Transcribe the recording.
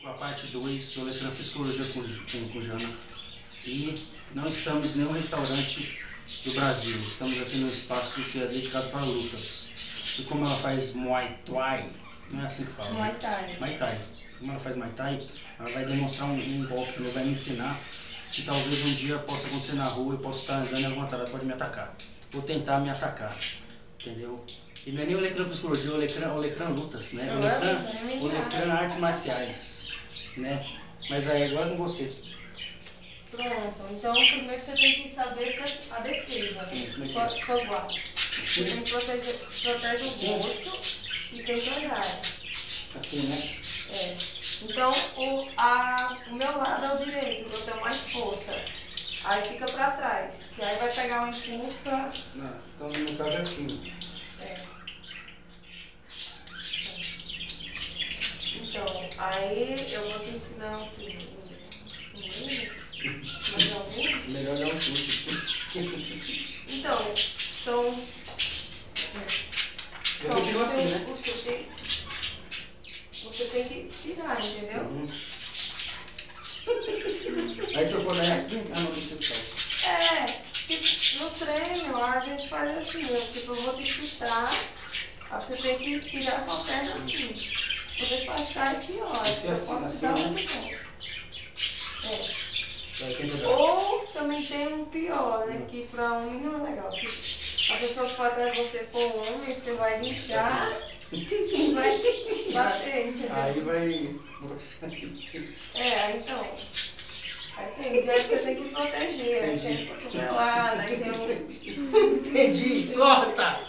com a parte 2 do Letrando Psicologia com Jana. E não estamos em nenhum restaurante do Brasil. Estamos aqui no espaço que é dedicado para lutas. E como ela faz Muay Thai, não é assim que fala? Muay Thai. Muay Thai. Como ela faz Muay Thai, ela vai demonstrar um golpe que ela vai me ensinar, que talvez um dia possa acontecer na rua e possa estar andando e alguma tarada pode me atacar. Vou tentar me atacar, entendeu? E não é nem o Lecran Psicologia, o Lecran Lutas, né? O Lecran Artes Marciais, né? Mas aí agora é com você. Pronto, então primeiro você tem que saber a defesa, sua guarda. Você tem que proteger o rosto e tem que andar. Assim, né? É. Então o meu lado é o direito, eu tenho mais força. Aí fica pra trás, que aí vai pegar um impulso pra... Não, então no caso é assim. É. Então, aí eu vou te ensinar um minuto. Mais algum? Melhor dar um chute. Então, são... Eu continuo assim, né? Você tem que tirar, entendeu? Uhum. Aí se eu for dar assim, não tem salto. No treino a gente faz assim, tipo, eu vou te chutar, aí você tem que tirar com a perna assim. Você faz cair pior, Tem que ser assim, né? Ou também tem um pior, né? Que pra homem não é legal. Se a pessoa que for atrás de você for um homem, você vai lixar e vai bater, entendeu? Aí vai... Então. Aí tem dia que você tem que proteger, aí tem que cotovelar, aí tem um... Entendi, corta!